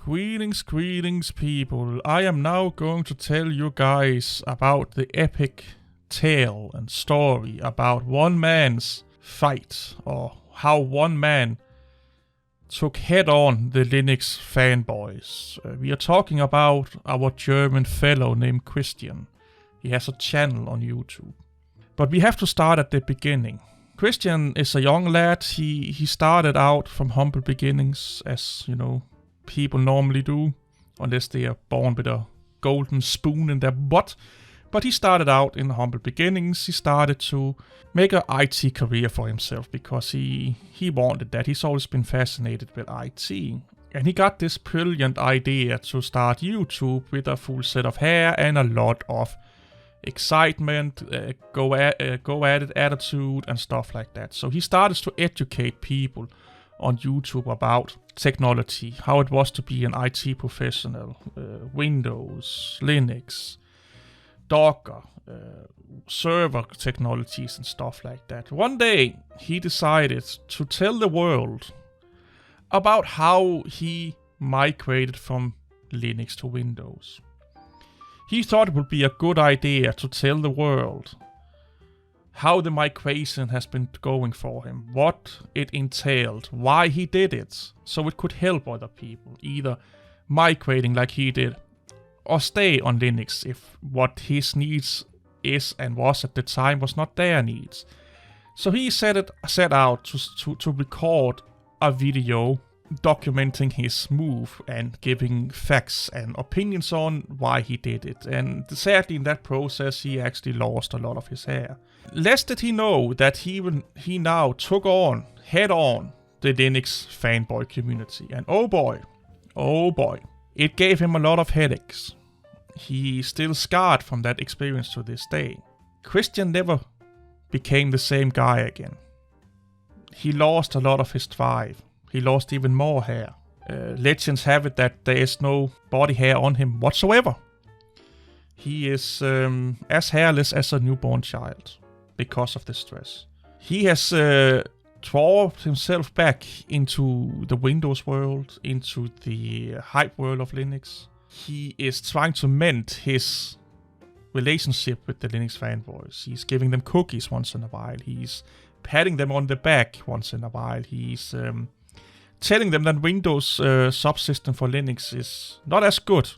Greetings, people. I am now going to tell you guys about the epic tale and story about one man's fight, or how one man took head on the Linux fanboys. We are talking about our German fellow named Christian. He has a channel on YouTube. But we have to start at the beginning. Christian is a young lad. He started out from humble beginnings, as you know, people normally do, unless they are born with a golden spoon in their butt. But he started out in humble beginnings. He started to make an IT career for himself because he wanted that. He's always been fascinated with IT. And he got this brilliant idea to start YouTube with a full set of hair and a lot of excitement, go at it attitude and stuff like that. So he started to educate people on YouTube about technology, how it was to be an IT professional, Windows, Linux, Docker, server technologies and stuff like that. One day he decided to tell the world about how he migrated from Linux to Windows. He thought it would be a good idea to tell the world how the migration has been going for him, what it entailed, why he did it, so it could help other people, either migrating like he did, or stay on Linux if what his needs is and was at the time was not their needs. So he set out to record a video documenting his move and giving facts and opinions on why he did it. And sadly in that process he actually lost a lot of his hair. Less did he know that he now took head on the Linux fanboy community. And oh boy, it gave him a lot of headaches. He's still scarred from that experience to this day. Christian never became the same guy again. He lost a lot of his drive. He lost even more hair. Legends have it that there is no body hair on him whatsoever. He is as hairless as a newborn child because of the stress. He has drawn himself back into the Windows world, into the hype world of Linux. He is trying to mend his relationship with the Linux fanboys. He's giving them cookies once in a while. He's patting them on the back once in a while. He's telling them that Windows subsystem for Linux is not as good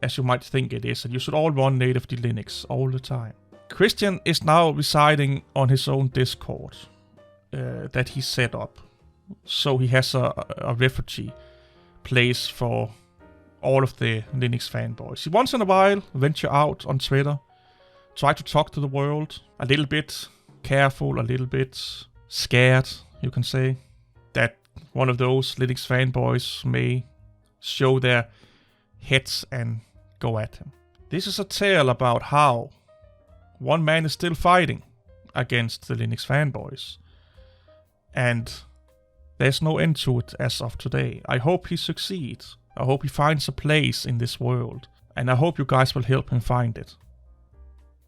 as you might think it is, and you should all run natively Linux all the time. Christian is now residing on his own Discord that he set up. So he has a refugee place for all of the Linux fanboys. He once in a while venture out on Twitter, try to talk to the world, a little bit careful, a little bit scared, you can say, that one of those Linux fanboys may show their heads and go at him. This is a tale about how one man is still fighting against the Linux fanboys. And there's no end to it as of today. I hope he succeeds. I hope he finds a place in this world. And I hope you guys will help him find it.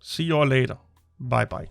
See you all later. Bye bye.